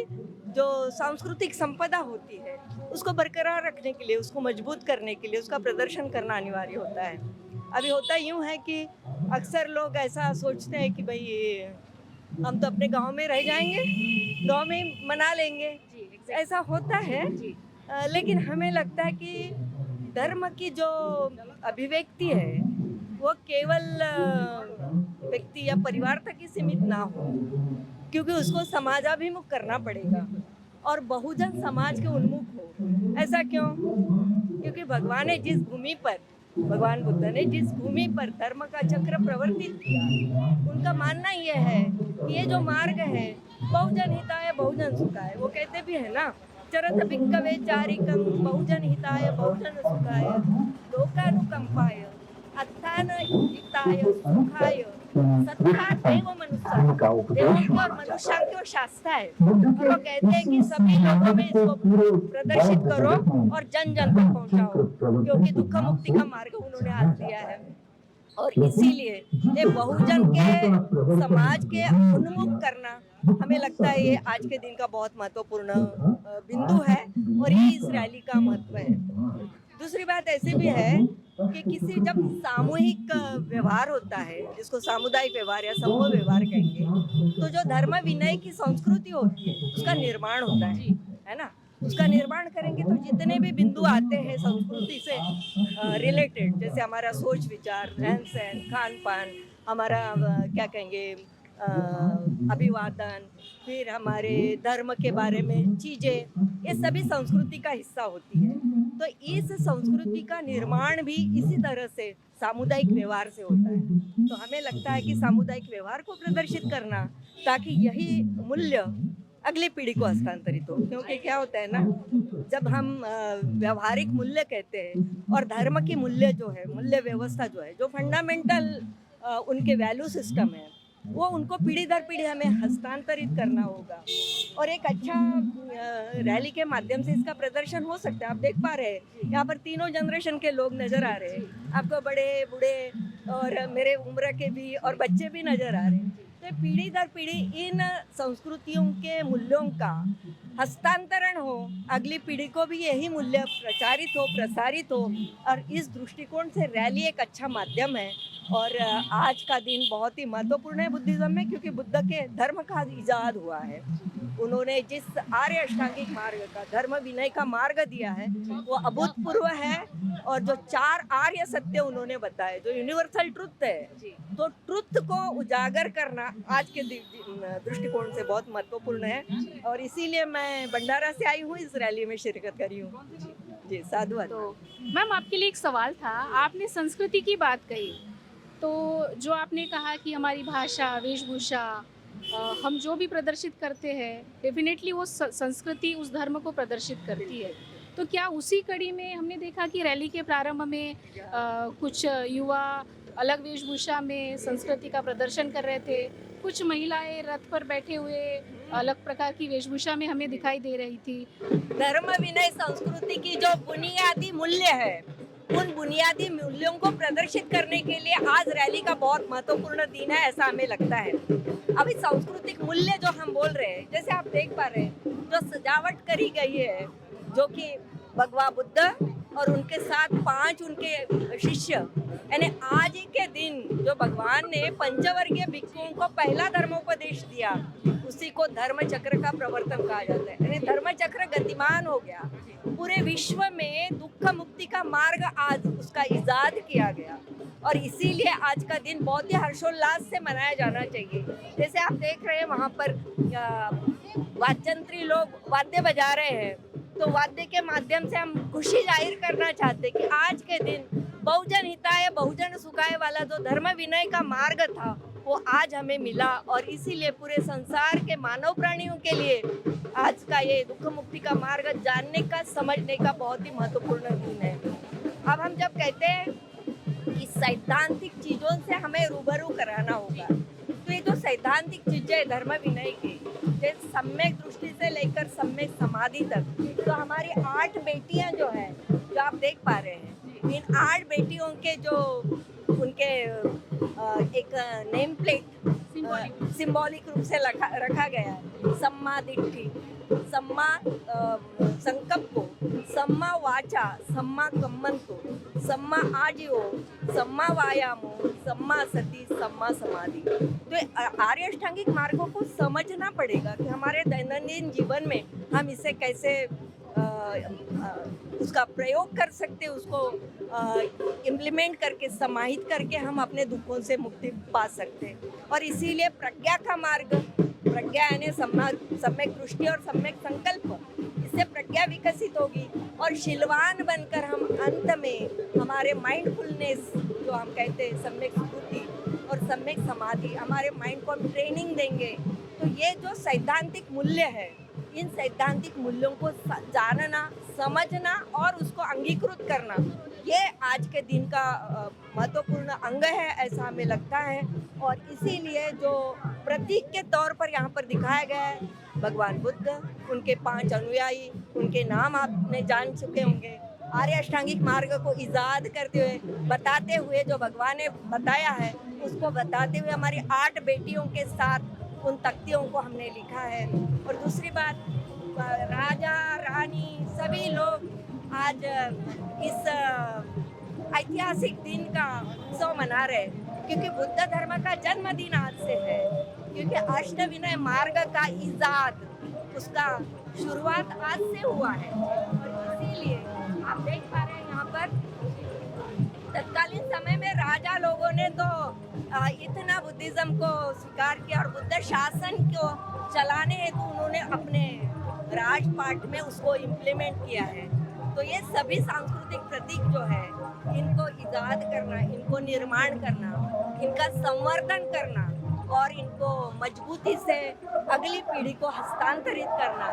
जो सांस्कृतिक संपदा होती है उसको बरकरार रखने के लिए, उसको मजबूत करने के लिए उसका प्रदर्शन करना अनिवार्य होता है। अभी होता यूँ है कि अक्सर लोग ऐसा सोचते हैं कि भाई हम तो अपने गांव में रह जाएंगे, गांव में मना लेंगे, ऐसा होता है। लेकिन हमें लगता है कि धर्म की जो अभिव्यक्ति है वो केवल व्यक्ति या परिवार तक ही सीमित ना हो, क्योंकि उसको समाजाभिमुख करना पड़ेगा और बहुजन समाज के उन्मुख हो। ऐसा क्यों? क्योंकि भगवान बुद्ध ने जिस भूमि पर धर्म का चक्र प्रवर्तित किया, उनका मानना यह है कि ये जो मार्ग है बहुजन हिताय बहुजन सुखाय, वो कहते भी है ना, चरत भिक्खवे चारिकं बहुजन हिताय बहुजन सुखाय लोकानुकंपाय अत्थान हिताय सुखाय सत्ता देव मनुष्य शास्त्र है। और वो कहते हैं कि सभी लोगों में इसको प्रदर्शित करो और जन जन तक पहुंचाओ, क्योंकि दुख मुक्ति का मार्ग उन्होंने आज दिया है। और इसीलिए ये बहुजन के समाज के उन्मुख करना हमें लगता है ये आज के दिन का बहुत महत्वपूर्ण बिंदु है और ये इस रैली का महत्व है। दूसरी बात ऐसी भी है कि किसी जब सामूहिक व्यवहार होता है, जिसको सामुदायिक व्यवहार या समूह व्यवहार कहेंगे, तो जो धर्म विनय की संस्कृति होती है उसका निर्माण होता है ना। उसका निर्माण करेंगे तो जितने भी बिंदु आते हैं संस्कृति से रिलेटेड, जैसे हमारा सोच विचार, रहन सहन, खान पान, हमारा क्या कहेंगे अभिवादन, फिर हमारे धर्म के बारे में चीज़ें, ये सभी संस्कृति का हिस्सा होती है। तो इस संस्कृति का निर्माण भी इसी तरह से सामुदायिक व्यवहार से होता है। तो हमें लगता है कि सामुदायिक व्यवहार को प्रदर्शित करना, ताकि यही मूल्य अगली पीढ़ी को हस्तांतरित हो। क्योंकि क्या होता है ना, जब हम व्यवहारिक मूल्य कहते हैं और धर्म की मूल्य जो है, मूल्य व्यवस्था जो है, जो फंडामेंटल उनके वैल्यू सिस्टम है, वो उनको पीढ़ी दर पीढ़ी हमें हस्तांतरित करना होगा। और एक अच्छा रैली के माध्यम से इसका प्रदर्शन हो सकता है। आप देख पा रहे हैं यहाँ पर तीनों जनरेशन के लोग नज़र आ रहे हैं, आपको बड़े बूढ़े और मेरे उम्र के भी और बच्चे भी नज़र आ रहे हैं। तो पीढ़ी दर पीढ़ी इन संस्कृतियों के मूल्यों का हस्तांतरण हो, अगली पीढ़ी को भी यही मूल्य प्रचारित हो, प्रसारित हो। और इस दृष्टिकोण से रैली एक अच्छा माध्यम है। और आज का दिन बहुत ही महत्वपूर्ण है बुद्धिज़्म में, क्योंकि बुद्ध के धर्म का इजाद हुआ है। उन्होंने जिस आर्य अष्टांगिक मार्ग का धर्म विनय का मार्ग दिया है वो अभूतपूर्व है। और जो 4 आर्य सत्य उन्होंने बताए जो यूनिवर्सल ट्रुथ है, तो ट्रुथ को उजागर करना आज के दृष्टिकोण से बहुत महत्वपूर्ण है। और इसीलिए मैं भंडारा से आई हूँ, इस रैली में शिरकत करी हूँ। जी साधुवाद। तो मैम आपके लिए एक सवाल था, आपने संस्कृति की बात कही, तो जो आपने कहा कि हमारी भाषा, वेशभूषा, हम जो भी प्रदर्शित करते हैं डेफिनेटली वो संस्कृति उस धर्म को प्रदर्शित करती है। तो क्या उसी कड़ी में हमने देखा कि रैली के प्रारंभ में कुछ युवा अलग वेशभूषा में संस्कृति का प्रदर्शन कर रहे थे, कुछ महिलाएं रथ पर बैठे हुए अलग प्रकार की वेशभूषा में हमें दिखाई दे रही थी। धर्म विनय संस्कृति की जो बुनियादी मूल्य है, उन बुनियादी मूल्यों को प्रदर्शित करने के लिए आज रैली का बहुत महत्वपूर्ण दिन है, ऐसा हमें लगता है। अभी सांस्कृतिक मूल्य जो हम बोल रहे हैं, जैसे आप देख पा रहे हैं जो सजावट करी गई है, जो कि भगवान बुद्ध और उनके साथ 5 उनके शिष्य, यानी आज ही के दिन जो भगवान ने पंचवर्गीय भिक्षुओं को पहला धर्मोपदेश दिया, उसी को धर्म चक्र का प्रवर्तन कहा जाता है। यानी धर्म चक्र गतिमान हो गया, पूरे विश्व में दुख मुक्ति का मार्ग आज उसका इजाद किया गया। और इसीलिए आज का दिन बहुत ही हर्षोल्लास से मनाया जाना चाहिए। जैसे आप देख रहे हैं वहाँ पर वाद्ययंत्री लोग वाद्य बजा रहे हैं, तो वाद्य के माध्यम से हम खुशी जाहिर करना चाहते कि आज के दिन बहुजन हिताय बहुजन सुखाय वाला जो धर्म विनय का मार्ग था वो आज हमें मिला। और इसीलिए पूरे संसार के मानव प्राणियों के लिए आज का ये दुख मुक्ति का मार्ग जानने का, समझने का बहुत ही महत्वपूर्ण दिन है। अब हम जब कहते हैं कि सैद्धांतिक चीज़ों से हमें रूबरू कराना होगा, तो ये जो सैद्धांतिक चीज़ें धर्म विनय की, जैसे सम्यक दृष्टि से लेकर सम्यक समाधि तक, तो हमारी 8 बेटियां जो है, जो आप देख पा रहे हैं, इन 8 बेटियों के जो उनके एक नेम प्लेट सिंबॉलिक रूप से रखा गया है। सम्मा दिट्ठी, सम्मा संकल्पो, सम्मा वाचा, सम्मा कम्मंतो, सम्मा आजीवो, सम्मा वायामो, सम्मा सती, सम्मा समाधि। तो आर्य अष्टांगिक मार्गों को समझना पड़ेगा कि हमारे दैनंदिन जीवन में हम इसे कैसे उसका प्रयोग कर सकते, उसको इम्प्लीमेंट करके, समाहित करके हम अपने दुखों से मुक्ति पा सकते। और इसीलिए प्रज्ञा का मार्ग, प्रज्ञा यानी सम्यक दृष्टि और सम्यक संकल्प, इससे प्रज्ञा विकसित होगी और शीलवान बनकर हम अंत में हमारे माइंडफुलनेस जो हम कहते हैं, सम्यक स्फूर्ति और सम्यक समाधि, हमारे माइंड को हम ट्रेनिंग देंगे। तो ये जो सैद्धांतिक मूल्य है, इन सैद्धांतिक मूल्यों को जानना, समझना और उसको अंगीकृत करना, ये आज के दिन का महत्वपूर्ण अंग है, ऐसा हमें लगता है। और इसीलिए जो प्रतीक के तौर पर यहाँ पर दिखाया गया है, भगवान बुद्ध, उनके 5 अनुयायी, उनके नाम आपने जान चुके होंगे। आर्य अष्टांगिक मार्ग को इजाद करते हुए, बताते हुए, जो भगवान ने बताया है उसको बताते हुए हमारी 8 बेटियों के साथ उन तख्तियों को हमने लिखा है। और दूसरी बात, राजा रानी सभी लोग आज इस ऐतिहासिक दिन का उत्सव मना रहे हैं, क्योंकि बुद्ध धर्म का जन्मदिन आज से है, क्योंकि अष्टविनय मार्ग का इजाद, उसका शुरुआत आज से हुआ है। और इसीलिए आप देख पा रहे हैं यहाँ पर तत्कालीन समय में राजा लोगों ने तो इतना बुद्धिज्म को स्वीकार किया और बुद्ध शासन को चलाने हेतु उन्होंने अपने राजपाट में उसको इम्प्लीमेंट किया है। तो ये सभी सांस्कृतिक प्रतीक जो है, इनको इजाद करना, इनको निर्माण करना, इनका संवर्धन करना और इनको मजबूती से अगली पीढ़ी को हस्तांतरित करना,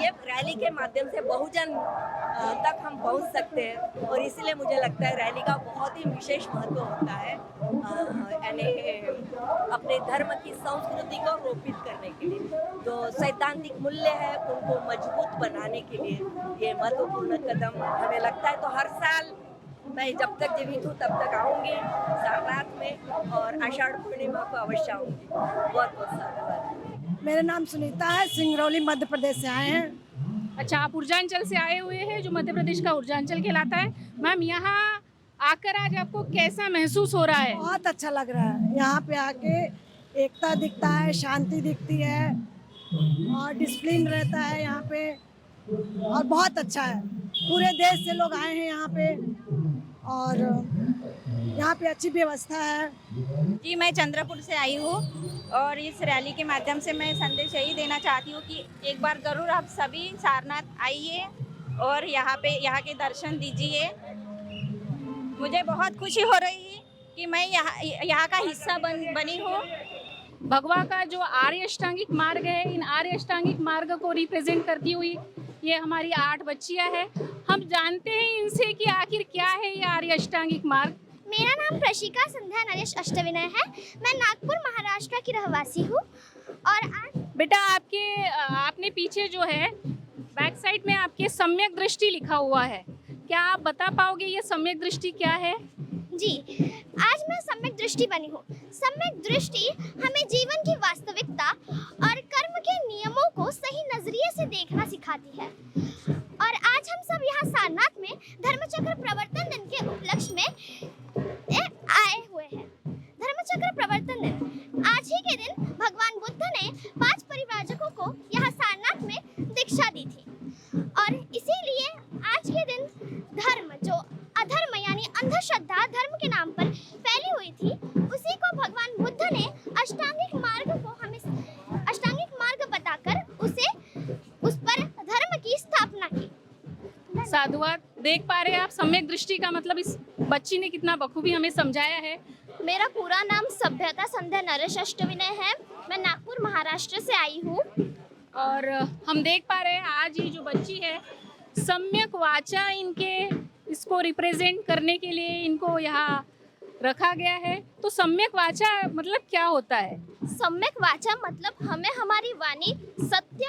ये रैली के माध्यम से बहुजन तक हम पहुंच सकते हैं। और इसलिए मुझे लगता है रैली का बहुत ही विशेष महत्व होता है, यानी अपने धर्म की संस्कृति को रोपित करने के लिए, जो सैद्धांतिक मूल्य है उनको मजबूत बनाने के लिए ये महत्वपूर्ण कदम हमें लगता है। तो हर साल मैं जब तक जीवित हूँ तब तक आऊँगी सारनाथ में और आषाढ़ पूर्णिमा को अवश्य आऊँगी। बहुत बहुत धन्यवाद। मेरा नाम सुनीता है, सिंगरौली मध्य प्रदेश से आए हैं। अच्छा, आप ऊर्जांचल से आए हुए हैं, जो मध्य प्रदेश का ऊर्जांचल कहलाता है। मैम, यहाँ आकर आज आपको कैसा महसूस हो रहा है? बहुत अच्छा लग रहा है, यहाँ पे आके एकता दिखता है, शांति दिखती है और डिसिप्लिन रहता है यहाँ पे और बहुत अच्छा है। पूरे देश से लोग आए हैं यहाँ पे और यहाँ पे अच्छी व्यवस्था है। जी, मैं चंद्रपुर से आई हूँ और इस रैली के माध्यम से मैं संदेश यही देना चाहती हूँ कि एक बार ज़रूर आप सभी सारनाथ आइए और यहाँ के दर्शन दीजिए। मुझे बहुत खुशी हो रही है कि मैं यहाँ का हिस्सा बनी हूँ। भगवा का जो आर्य अष्टांगिक मार्ग है, इन आर्य अष्टांगिक मार्ग को रिप्रेजेंट करती हुई ये हमारी 8 बच्चियां हैं। हम जानते हैं इनसे कि आखिर क्या है ये आर्य अष्टांगिक मार्ग। मेरा नाम प्रशिका संध्या नरेश अष्टविनय है। मैं नागपुर महाराष्ट्र की रहवासी हूँ और आज बेटा आपने पीछे जो है बैक साइड में आपके सम्यक दृष्टि लिखा हुआ है, क्या आप बता पाओगे ये सम्यक दृष्टि क्या है? जी, आज मैं सम्यक दृष्टि बनी हूँ। सम्यक दृष्टि हमें जीवन की वास्तविकता और कर्म के नियमों को सही नजरिए से देखना सिखाती है। और आज हम सब यहाँ सारनाथ में धर्मचक्र प्रवर्तन दिन के उपलक्ष्य में आए हुए हैं। धर्मचक्र प्रवर्तन दिन, आज ही के दिन भगवान बुद्ध ने 5 परिव्राजकों को यहाँ सारनाथ में दीक्षा दी थी और इसीलिए आज के दिन धर्म जो अधर्म यानी अंधश्रद्धा धर्म के नाम पर फैली हुई थी, उसी को भगवान बुद्ध ने अष्टांगिक मार्ग बताकर उस पर धर्म की स्थापना की। साधुवाद। देख पा रहे हैं आप सम्यक दृष्टि का मतलब इस बच्ची ने कितना बखूबी हमें समझाया है। मेरा पूरा नाम सभ्यता संध्या नरेश अष्टविनय है। मैं नागपुर महाराष्ट्र से आई हूँ और हम देख पा रहे हैं आज ये जो बच्ची है सम्यक वाचा इसको रिप्रेजेंट करने के लिए इनको यहाँ रखा गया है। तो सम्यक वाचा मतलब क्या होता है? सम्यक वाचा मतलब हमें हमारी वाणी सत्य,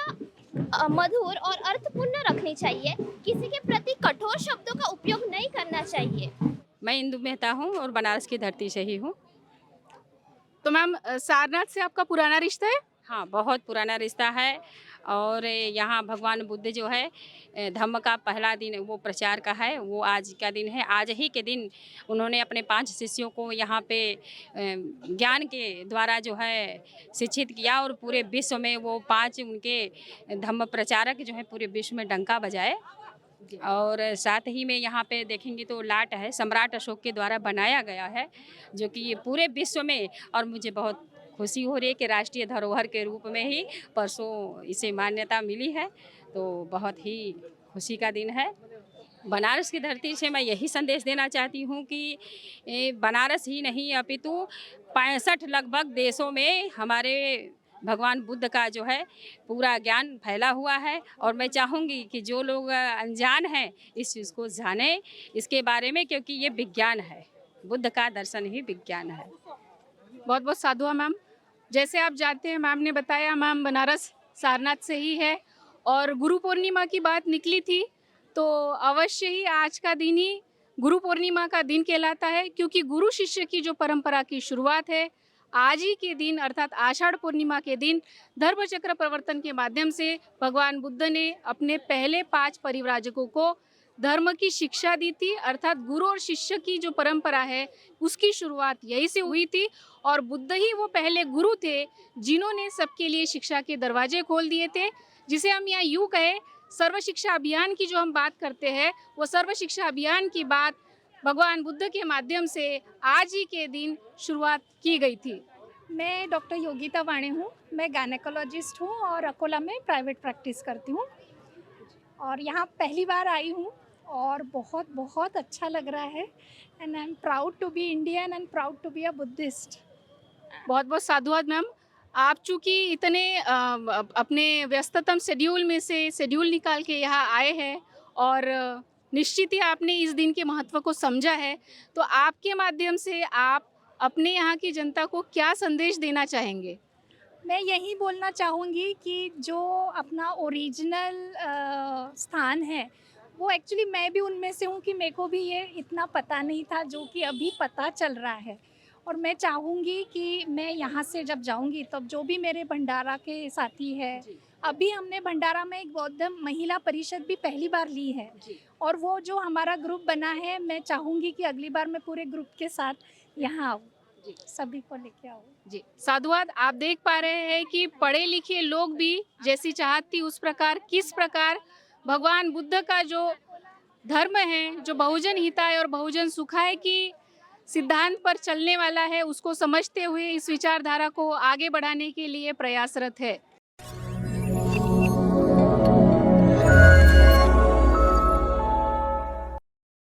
मधुर और अर्थपूर्ण रखनी चाहिए। किसी के प्रति कठोर शब्दों का उपयोग नहीं करना चाहिए। मैं इंदु मेहता हूँ और बनारस की धरती से ही हूँ। तो मैम सारनाथ से आपका पुराना रिश्ता है? हाँ, बहुत पुराना रिश्ता है और यहाँ भगवान बुद्ध जो है धम्म का पहला दिन वो प्रचार का है, वो आज का दिन है। आज ही के दिन उन्होंने अपने 5 शिष्यों को यहाँ पे ज्ञान के द्वारा जो है शिक्षित किया और पूरे विश्व में वो 5 उनके धम्म प्रचारक जो है पूरे विश्व में डंका बजाए। और साथ ही में यहाँ पे देखेंगे तो लाट है, सम्राट अशोक के द्वारा बनाया गया है, जो कि ये पूरे विश्व में, और मुझे बहुत खुशी हो रही है कि राष्ट्रीय धरोहर के रूप में ही परसों इसे मान्यता मिली है। तो बहुत ही खुशी का दिन है। बनारस की धरती से मैं यही संदेश देना चाहती हूँ कि बनारस ही नहीं अपितु 65 लगभग देशों में हमारे भगवान बुद्ध का जो है पूरा ज्ञान फैला हुआ है और मैं चाहूँगी कि जो लोग अनजान हैं इस चीज़ को जानें इसके बारे में, क्योंकि ये विज्ञान है, बुद्ध का दर्शन ही विज्ञान है। बहुत बहुत साधुवाद मैम। जैसे आप जानते हैं, मैम ने बताया मैम बनारस सारनाथ से ही है और गुरु पूर्णिमा की बात निकली थी तो अवश्य ही आज का दिन ही गुरु पूर्णिमा का दिन कहलाता है, क्योंकि गुरु शिष्य की जो परंपरा की शुरुआत है आज ही के दिन अर्थात आषाढ़ पूर्णिमा के दिन धर्मचक्र प्रवर्तन के माध्यम से भगवान बुद्ध ने अपने पहले 5 परिव्राजकों को धर्म की शिक्षा दी थी। अर्थात गुरु और शिष्य की जो परंपरा है उसकी शुरुआत यहीं से हुई थी और बुद्ध ही वो पहले गुरु थे जिन्होंने सबके लिए शिक्षा के दरवाजे खोल दिए थे, जिसे हम यहाँ यूँ कहें सर्व शिक्षा अभियान की जो हम बात करते हैं वो सर्व शिक्षा अभियान की बात भगवान बुद्ध के माध्यम से आज ही के दिन शुरुआत की गई थी। मैं डॉक्टर योगिता वाणी हूँ। मैं गायनेकोलॉजिस्ट हूँ और अकोला में प्राइवेट प्रैक्टिस करती हूँ और यहाँ पहली बार आई हूँ और बहुत बहुत अच्छा लग रहा है and I am proud to be Indian and proud to be a Buddhist. बहुत बहुत साधुवाद मैम। आप चूँकि इतने अपने व्यस्ततम शेड्यूल में से शेड्यूल निकाल के यहाँ आए हैं और निश्चित ही आपने इस दिन के महत्व को समझा है, तो आपके माध्यम से आप अपने यहाँ की जनता को क्या संदेश देना चाहेंगे? मैं यही बोलना चाहूँगी कि जो अपना ओरिजिनल स्थान है वो एक्चुअली मैं भी उनमें से हूँ कि मेरे को भी ये इतना पता नहीं था जो कि अभी पता चल रहा है। और मैं चाहूँगी कि मैं यहाँ से जब जाऊँगी तब जो भी मेरे भंडारा के साथी है, अभी हमने भंडारा में एक बौद्ध महिला परिषद भी पहली बार ली है और वो जो हमारा ग्रुप बना है, मैं चाहूँगी कि अगली बार मैं पूरे ग्रुप के साथ यहाँ आऊँ। जी सभी को लेके आओ। जी साधुवाद। आप देख पा रहे हैं कि पढ़े लिखे लोग भी जैसी चाहत थी उस प्रकार किस प्रकार भगवान बुद्ध का जो धर्म है, जो बहुजन हिताय और बहुजन सुखाय की सिद्धांत पर चलने वाला है, उसको समझते हुए इस विचारधारा को आगे बढ़ाने के लिए प्रयासरत है।